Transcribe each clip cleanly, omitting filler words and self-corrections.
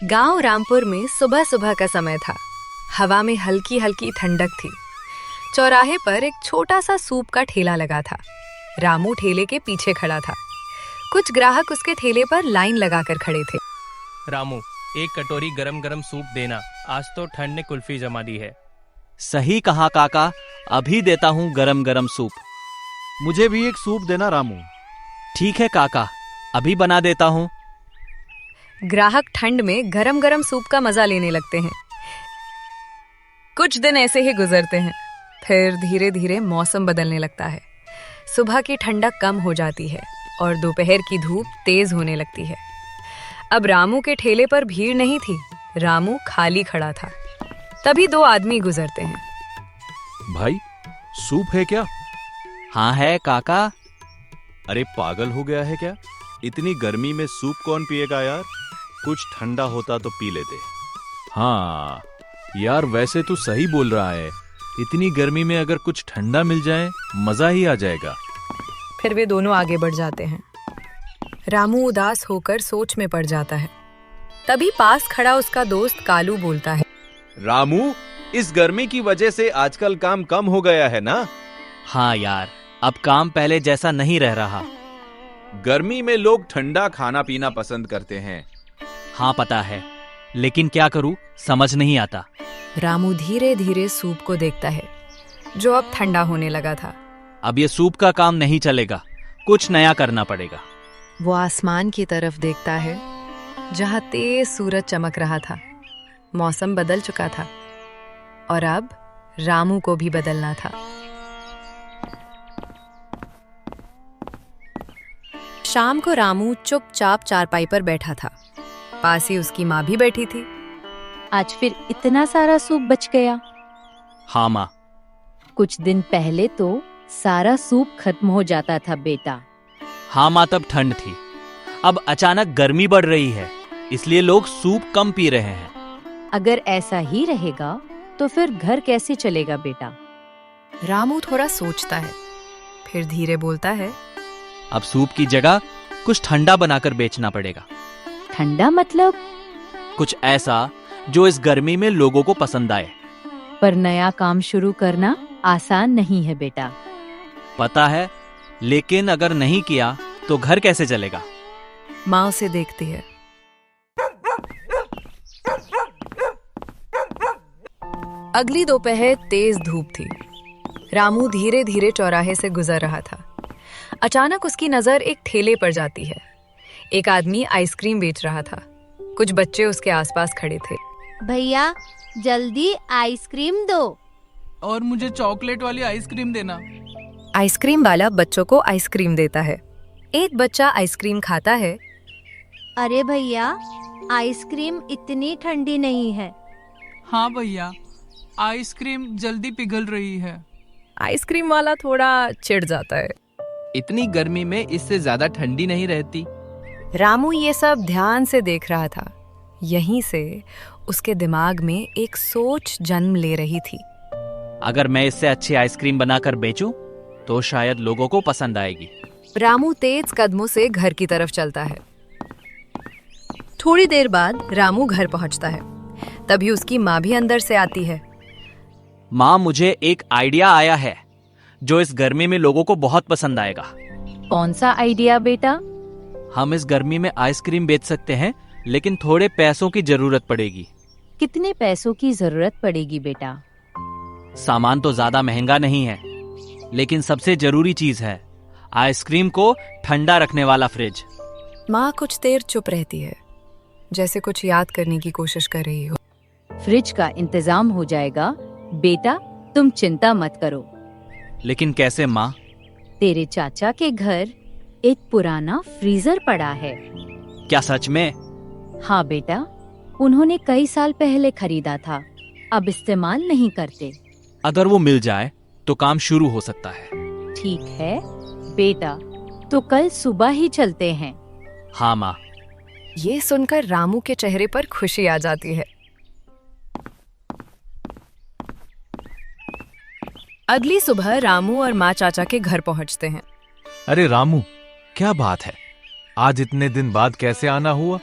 गांव रामपुर में सुबह सुबह का समय था। हवा में हल्की हल्की ठंडक थी। चौराहे पर एक छोटा सा सूप का ठेला लगा था। रामू ठेले के पीछे खड़ा था। कुछ ग्राहक उसके ठेले पर लाइन लगाकर खड़े थे। रामू, एक कटोरी गरम गरम सूप देना, आज तो ठंड ने कुल्फी जमा दी है। सही कहा काका, अभी देता हूँ गरम गरम सूप। मुझे भी एक सूप देना रामू। ठीक है काका, अभी बना देता हूँ। ग्राहक ठंड में गरम गरम सूप का मजा लेने लगते हैं। कुछ दिन ऐसे ही गुजरते हैं। फिर धीरे धीरे मौसम बदलने लगता है। सुबह की ठंडक कम हो जाती है और दोपहर की धूप तेज होने लगती है। अब रामू के ठेले पर भीड़ नहीं थी। रामू खाली खड़ा था। तभी दो आदमी गुजरते हैं। भाई, सूप है क्या? हाँ है काका। अरे पागल हो गया है क्या? इतनी गर्मी में सूप कौन पिएगा यार? कुछ ठंडा होता तो पी लेते। हाँ यार, वैसे तू सही बोल रहा है। इतनी गर्मी में अगर कुछ ठंडा मिल जाए मजा ही आ जाएगा। फिर वे दोनों आगे बढ़ जाते हैं। रामू उदास होकर सोच में पड़ जाता है। तभी पास खड़ा उसका दोस्त कालू बोलता है, रामू, इस गर्मी की वजह से आजकल काम कम हो गया है ना? हाँ यार, अब काम पहले जैसा नहीं रह रहा। गर्मी में लोग ठंडा खाना पीना पसंद करते हैं। हाँ पता है, लेकिन क्या करूँ, समझ नहीं आता। रामू धीरे धीरे सूप को देखता है जो अब ठंडा होने लगा था। अब ये सूप का काम नहीं चलेगा, कुछ नया करना पड़ेगा। वो आसमान की तरफ देखता है जहाँ तेज सूरज चमक रहा था। मौसम बदल चुका था और अब रामू को भी बदलना था। शाम को रामू चुपचाप चारपाई पर बैठा था। पास ही उसकी माँ भी बैठी थी। आज फिर इतना सारा सूप बच गया। हाँ माँ। कुछ दिन पहले तो सारा सूप खत्म हो जाता था बेटा। हाँ माँ, तब ठंड थी। अब अचानक गर्मी बढ़ रही है, इसलिए लोग सूप कम पी रहे हैं। अगर ऐसा ही रहेगा तो फिर घर कैसे चलेगा बेटा? रामू थोड़ा सोचता है, फिर धीरे बोलता है, अब सूप की जगह कुछ ठंडा बनाकर बेचना पड़ेगा। ठंडा मतलब? कुछ ऐसा जो इस गर्मी में लोगों को पसंद आए। पर नया काम शुरू करना आसान नहीं है बेटा। पता है, लेकिन अगर नहीं किया तो घर कैसे चलेगा? माँ उसे देखती है। अगली दोपहर तेज धूप थी। रामू धीरे धीरे चौराहे से गुजर रहा था। अचानक उसकी नजर एक ठेले पर जाती है। एक आदमी आइसक्रीम बेच रहा था। कुछ बच्चे उसके आसपास खड़े थे। भैया, जल्दी आइसक्रीम दो। और मुझे चॉकलेट वाली आइसक्रीम देना। आइसक्रीम वाला बच्चों को आइसक्रीम देता है। एक बच्चा आइसक्रीम खाता है। अरे भैया, आइसक्रीम इतनी ठंडी नहीं है। हाँ भैया, आइसक्रीम जल्दी पिघल रही है। आइसक्रीम वाला थोड़ा चिढ़ जाता है। इतनी गर्मी में इससे ज्यादा ठंडी नहीं रहती। रामू ये सब ध्यान से देख रहा था। यहीं से उसके दिमाग में एक सोच जन्म ले रही थी। अगर मैं इससे अच्छी आइसक्रीम बनाकर बेचूं, तो शायद लोगों को पसंद आएगी। रामू तेज कदमों से घर की तरफ चलता है। थोड़ी देर बाद रामू घर पहुंचता है। तभी उसकी माँ भी अंदर से आती है। माँ, मुझे एक आइडिया आया है जो इस गर्मी में लोगों को बहुत पसंद आएगा। कौन सा आइडिया बेटा? हम इस गर्मी में आइसक्रीम बेच सकते हैं, लेकिन थोड़े पैसों की जरूरत पड़ेगी। कितने पैसों की जरूरत पड़ेगी बेटा? सामान तो ज्यादा महंगा नहीं है, लेकिन सबसे जरूरी चीज है आइसक्रीम को ठंडा रखने वाला फ्रिज। माँ कुछ देर चुप रहती है, जैसे कुछ याद करने की कोशिश कर रही हो। फ्रिज का इंतजाम हो जाएगा बेटा, तुम चिंता मत करो। लेकिन कैसे माँ? तेरे चाचा के घर एक पुराना फ्रीजर पड़ा है। क्या सच में? हाँ बेटा, उन्होंने कई साल पहले खरीदा था, अब इस्तेमाल नहीं करते। अगर वो मिल जाए तो काम शुरू हो सकता है। ठीक है बेटा, तो कल सुबह ही चलते हैं। हाँ माँ। ये सुनकर रामू के चेहरे पर खुशी आ जाती है। अगली सुबह रामू और माँ चाचा के घर पहुंचते हैं। अरे रामू, क्या बात है? आज इतने दिन बाद कैसे आना हुआ?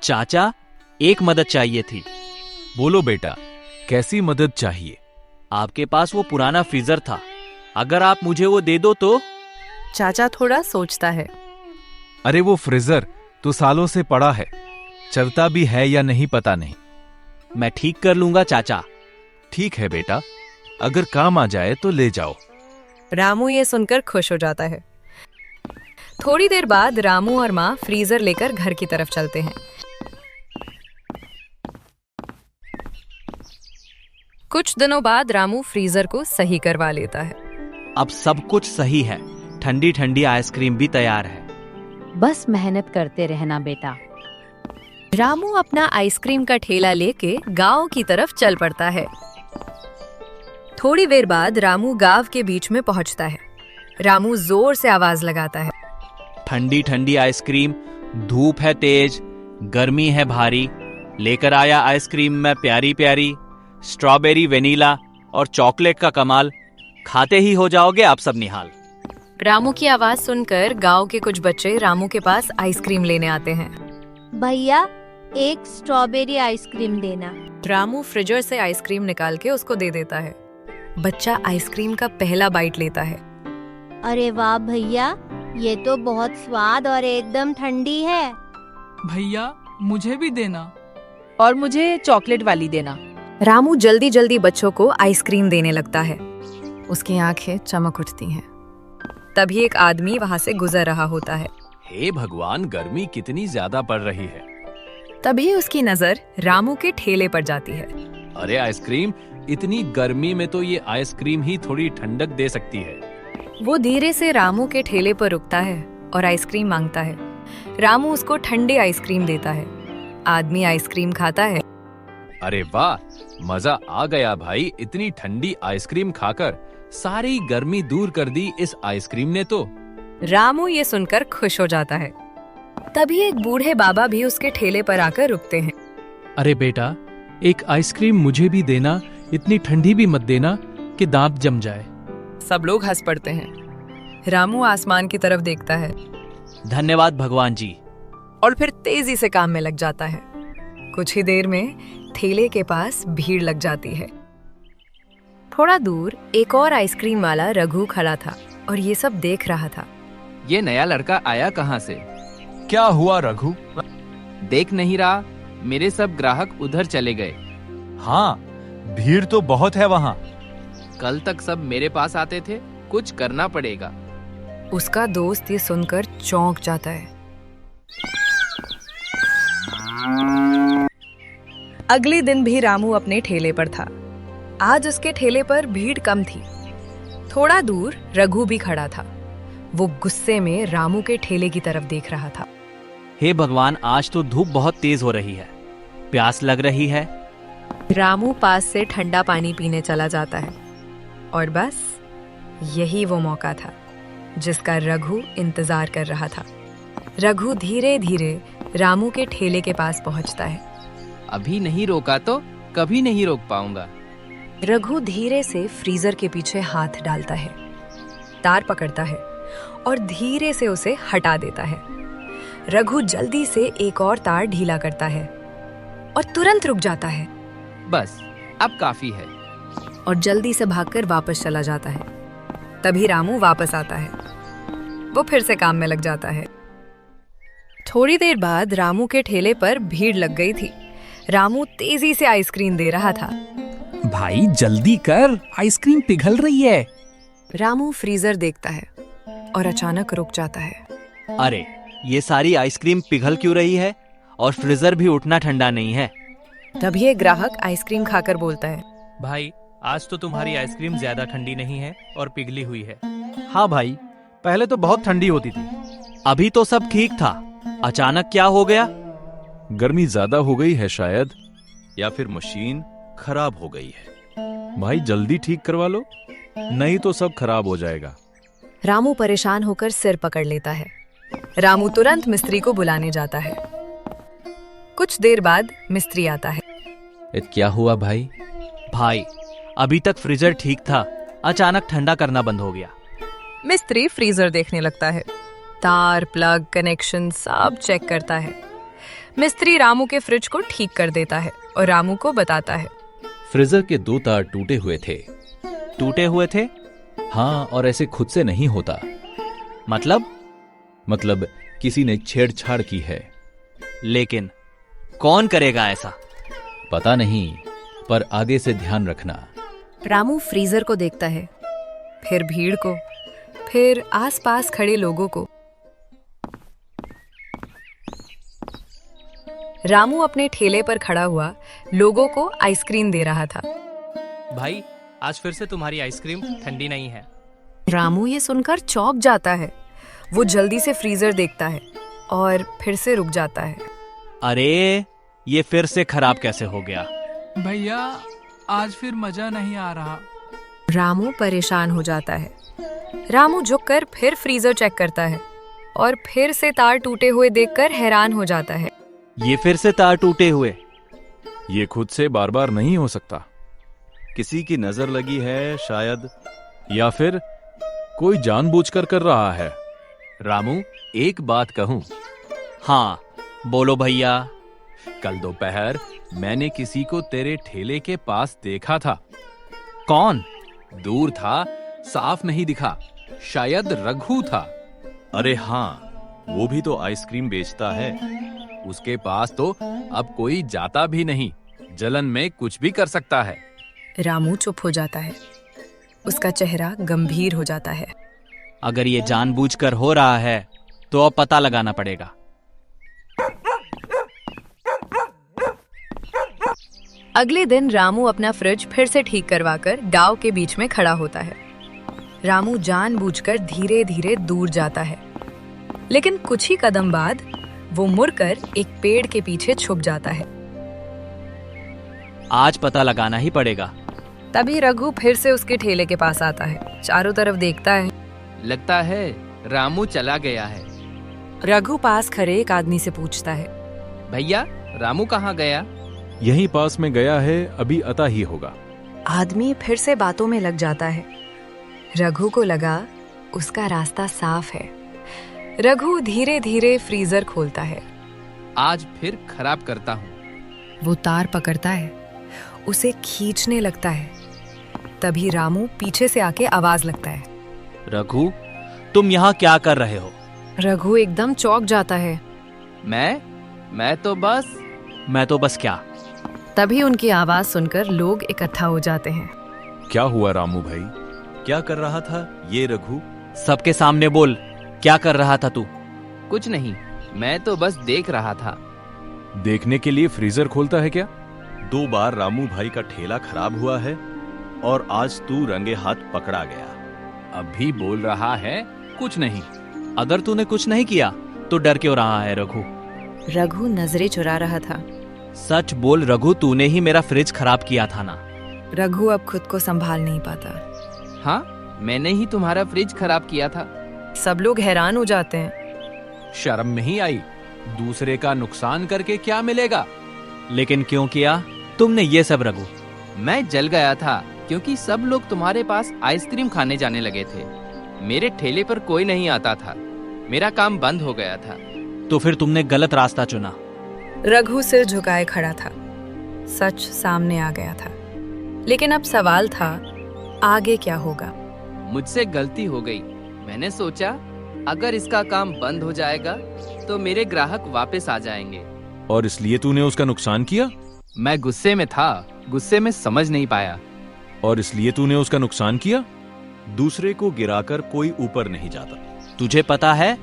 चाचा, एक मदद चाहिए थी। बोलो बेटा, कैसी मदद चाहिए? आपके पास वो पुराना फ्रीजर था, अगर आप मुझे वो दे दो तो। चाचा थोड़ा सोचता है। अरे वो फ्रीजर तो सालों से पड़ा है, चलता भी है या नहीं पता नहीं। मैं ठीक कर लूंगा चाचा। ठीक है बेटा, अगर काम आ जाए तो ले जाओ। रामू ये सुनकर खुश हो जाता है। थोड़ी देर बाद रामू और माँ फ्रीजर लेकर घर की तरफ चलते हैं। कुछ दिनों बाद रामू फ्रीजर को सही करवा लेता है। अब सब कुछ सही है, ठंडी ठंडी आइसक्रीम भी तैयार है। बस मेहनत करते रहना बेटा। रामू अपना आइसक्रीम का ठेला लेके गांव की तरफ चल पड़ता है। थोड़ी देर बाद रामू गांव के बीच में पहुंचता है। रामू जोर से आवाज लगाता है। ठंडी ठंडी आइसक्रीम, धूप है तेज, गर्मी है भारी, लेकर आया आइसक्रीम में प्यारी प्यारी, स्ट्रॉबेरी, वेनिला और चॉकलेट का कमाल, खाते ही हो जाओगे आप सब निहाल। रामू की आवाज सुनकर गांव के कुछ बच्चे रामू के पास आइसक्रीम लेने आते हैं। भैया एक स्ट्रॉबेरी आइसक्रीम देना। रामू फ्रीजर से आइसक्रीम निकाल के उसको दे देता है। बच्चा आइसक्रीम का पहला बाइट लेता है। अरे वाह भैया, ये तो बहुत स्वाद और एकदम ठंडी है। भैया मुझे भी देना। और मुझे चॉकलेट वाली देना। रामू जल्दी जल्दी बच्चों को आइसक्रीम देने लगता है। उसकी आंखें चमक उठती हैं। तभी एक आदमी वहां से गुजर रहा होता है। हे भगवान, गर्मी कितनी ज्यादा पड़ रही है। तभी उसकी नजर रामू के ठेले पर जाती है। अरे आइसक्रीम, इतनी गर्मी में तो ये आइसक्रीम ही थोड़ी ठंडक दे सकती है। वो धीरे से रामू के ठेले पर रुकता है और आइसक्रीम मांगता है। रामू उसको ठंडी आइसक्रीम देता है। आदमी आइसक्रीम खाता है। अरे वाह, मजा आ गया भाई, इतनी ठंडी आइसक्रीम खाकर सारी गर्मी दूर कर दी इस आइसक्रीम ने तो। रामू ये सुनकर खुश हो जाता है। तभी एक बूढ़े बाबा भी उसके ठेले पर आकर रुकते हैं। अरे बेटा, एक आइसक्रीम मुझे भी देना, इतनी ठंडी भी मत देना कि दांत जम जाए। सब लोग हंस पड़ते हैं। रामू आसमान की तरफ देखता है धन्यवाद भगवान जी। और फिर तेजी से काम में लग जाता है। कुछ ही देर में ठेले के पास भीड़ लग जाती है। थोड़ा दूर एक और आइसक्रीम वाला रघु खड़ा था और ये सब देख रहा था। ये नया लड़का आया कहाँ से? क्या हुआ रघु? देख नहीं रहा, मेरे सब ग्राहक उधर चले गए। हाँ, भीड़ तो बहुत है वहाँ। कल तक सब मेरे पास आते थे, कुछ करना पड़ेगा। उसका दोस्त ये सुनकर चौंक जाता है। अगले दिन भी रामू अपने ठेले पर था। आज उसके ठेले पर भीड़ कम थी। थोड़ा दूर रघु भी खड़ा था। वो गुस्से में रामू के ठेले की तरफ देख रहा था। हे भगवान, आज तो धूप बहुत तेज हो रही है, प्यास लग रही है। रामू पास से ठंडा पानी पीने चला जाता है और बस यही वो मौका था जिसका रघु इंतजार कर रहा था। रघु धीरे धीरे रामू के ठेले के पास पहुंचता है। अभी नहीं रोका तो कभी नहीं रोक पाऊंगा। रघु धीरे से फ्रीजर के पीछे हाथ डालता है, तार पकड़ता है और धीरे से उसे हटा देता है। रघु जल्दी से एक और तार ढीला करता है और तुरंत रुक जाता है। बस अब काफी है। और जल्दी से भागकर वापस चला जाता है। तभी रामू वापस आता है। वो फिर से काम में लग जाता है। थोड़ी देर बाद रामू के ठेले पर भीड़ लग गई थी। रामू तेजी से आइसक्रीम दे रहा था। भाई जल्दी कर, आइसक्रीम पिघल रही है। रामू फ्रीजर देखता है और अचानक रुक जाता है। अरे, ये सारी आइसक्रीम पिघल क्यों रही है और फ्रीजर भी उतना ठंडा नहीं है। तभी एक ग्राहक आइसक्रीम खाकर बोलता है, भाई, आज तो तुम्हारी आइसक्रीम ज्यादा ठंडी नहीं है और पिघली हुई है। हाँ भाई, पहले तो बहुत ठंडी होती थी, अभी तो सब ठीक था, अचानक क्या हो गया? गर्मी ज्यादा हो गई है शायद, या फिर मशीन खराब हो गई है। भाई जल्दी ठीक करवा लो, नहीं तो सब खराब हो जाएगा। रामू परेशान होकर सिर पकड़ लेता है। रामू तुरंत मिस्त्री को बुलाने जाता है। कुछ देर बाद मिस्त्री आता है। क्या हुआ भाई? भाई, अभी तक फ्रीजर ठीक था, अचानक ठंडा करना बंद हो गया। मिस्त्री फ्रीजर देखने लगता है। तार, प्लग, कनेक्शन सब चेक करता है। मिस्त्री रामू के फ्रिज को ठीक कर देता है और रामू को बताता है। फ्रीजर के 2 तार टूटे हुए थे। टूटे हुए थे? हाँ, और ऐसे खुद से नहीं होता। मतलब किसी ने छेड़छाड़ की है। लेकिन कौन करेगा ऐसा? पता नहीं, पर आगे से ध्यान रखना। रामू फ्रीजर को देखता है, फिर भीड़ को, फिर आसपास खड़े लोगों को। रामू अपने ठेले पर खड़ा हुआ लोगों को आइसक्रीम दे रहा था। भाई, आज फिर से तुम्हारी आइसक्रीम ठंडी नहीं है। रामू ये सुनकर चौंक जाता है। वो जल्दी से फ्रीजर देखता है और फिर से रुक जाता है। अरे, ये फिर से खराब कैसे हो गया? भैया, आज फिर मजा नहीं आ रहा। रामू परेशान हो जाता है। रामू झुककर फिर फ्रीजर चेक करता है और फिर से तार टूटे हुए देखकर हैरान हो जाता है। ये फिर से तार टूटे हुए। ये खुद से बार बार नहीं हो सकता। किसी की नजर लगी है शायद, या फिर कोई जानबूझकर कर रहा है। रामू, एक बात कहूं? हाँ, बोलो भैया। कल दोपहर मैंने किसी को तेरे ठेले के पास देखा था। कौन? दूर था, साफ नहीं दिखा। शायद रघु था। अरे हाँ, वो भी तो आइसक्रीम बेचता है। उसके पास तो अब कोई जाता भी नहीं। जलन में कुछ भी कर सकता है। रामू चुप हो जाता है। उसका चेहरा गंभीर हो जाता है। अगर ये जानबूझकर हो रहा है तो अब पता लगाना पड़ेगा। अगले दिन रामू अपना फ्रिज फिर से ठीक करवाकर गांव के बीच में खड़ा होता है। रामू जानबूझकर धीरे धीरे दूर जाता है, लेकिन कुछ ही कदम बाद वो मुड़कर एक पेड़ के पीछे छुप जाता है। आज पता लगाना ही पड़ेगा। तभी रघु फिर से उसके ठेले के पास आता है। चारों तरफ देखता है। लगता है रामू चला गया है। रघु पास खड़े एक आदमी से पूछता है, भैया, रामू कहाँ गया? यहीं पास में गया है, अभी आता ही होगा। आदमी फिर से बातों में लग जाता है। रघु को लगा उसका रास्ता साफ है। रघु धीरे धीरे फ्रीजर खोलता है। आज फिर खराब करता हूँ। वो तार पकड़ता है, उसे खींचने लगता है। तभी रामू पीछे से आके आवाज लगता है, रघु, तुम यहाँ क्या कर रहे हो? रघु एकदम चौंक जाता है। मैं तो बस क्या? तभी उनकी आवाज सुनकर लोग इकट्ठा हो जाते हैं। क्या हुआ रामू भाई? क्या कर रहा था ये रघु? सबके सामने बोल, क्या कर रहा था तू? कुछ नहीं, मैं तो बस देख रहा था। देखने के लिए फ्रीजर खोलता है क्या? 2 बार रामू भाई का ठेला खराब हुआ है और आज तू रंगे हाथ पकड़ा गया। अभी बोल रहा है कुछ नहीं। अगर तूने कुछ नहीं किया तो डर क्यों रहा है रघु? रघु नजरें चुरा रहा था। सच बोल रघु, तूने ही मेरा फ्रिज खराब किया था ना? रघु अब खुद को संभाल नहीं पाता। हाँ, मैंने ही तुम्हारा फ्रिज खराब किया था। सब लोग हैरान हो जाते हैं। शर्म नहीं आई? दूसरे का नुकसान करके क्या मिलेगा? लेकिन क्यों किया तुमने ये सब रघु? मैं जल गया था क्योंकि सब लोग तुम्हारे पास आइसक्रीम खाने जाने लगे थे। मेरे ठेले पर कोई नहीं आता था। मेरा काम बंद हो गया था। तो फिर तुमने गलत रास्ता चुना। रघु सिर झुकाए खड़ा था। सच सामने आ गया था, लेकिन अब सवाल था, आगे क्या होगा? मुझसे गलती हो गई। मैंने सोचा अगर इसका काम बंद हो जाएगा तो मेरे ग्राहक वापस आ जाएंगे। और इसलिए तूने उसका नुकसान किया? मैं गुस्से में था, गुस्से में समझ नहीं पाया। और इसलिए तूने उसका नुकसान किया? दूसरे को गिराकर कोई ऊपर नहीं जाता। तुझे पता है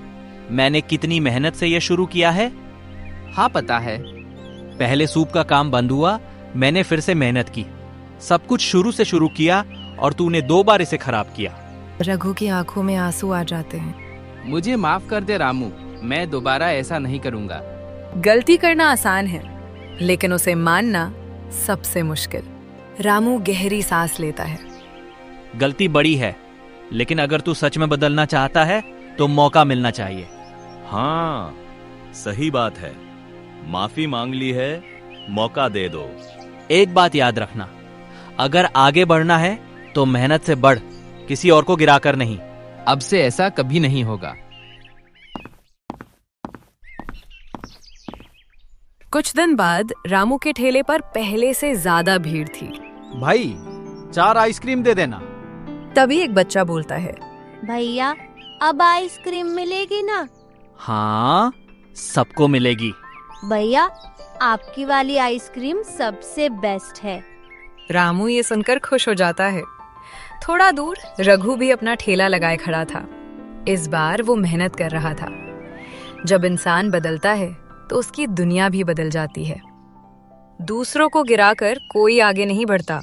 मैंने कितनी मेहनत से यह शुरू किया है? हाँ, पता है। पहले सूप का काम बंद हुआ, मैंने फिर से मेहनत की। सब कुछ शुरू से शुरू किया और तूने 2 बार इसे खराब किया। रघु की आंखों में आंसू आ जाते हैं। मुझे माफ कर दे रामू, मैं दोबारा ऐसा नहीं करूँगा। गलती करना आसान है, लेकिन उसे मानना सबसे मुश्किल। रामू गहरी सांस लेता है। गलती बड़ी है, लेकिन अगर तू सच में बदलना चाहता है तो मौका मिलना चाहिए। हाँ, सही बात है। माफी मांग ली है, मौका दे दो। एक बात याद रखना, अगर आगे बढ़ना है तो मेहनत से बढ़, किसी और को गिराकर नहीं। अब से ऐसा कभी नहीं होगा। कुछ दिन बाद रामू के ठेले पर पहले से ज्यादा भीड़ थी। भाई 4 आइसक्रीम दे देना। तभी एक बच्चा बोलता है, भैया अब आइसक्रीम मिलेगी ना? हाँ, सबको मिलेगी। भैया आपकी वाली आइसक्रीम सबसे बेस्ट है। रामू ये सुनकर खुश हो जाता है। थोड़ा दूर रघु भी अपना ठेला लगाए खड़ा था। इस बार वो मेहनत कर रहा था। जब इंसान बदलता है तो उसकी दुनिया भी बदल जाती है। दूसरों को गिराकर कोई आगे नहीं बढ़ता,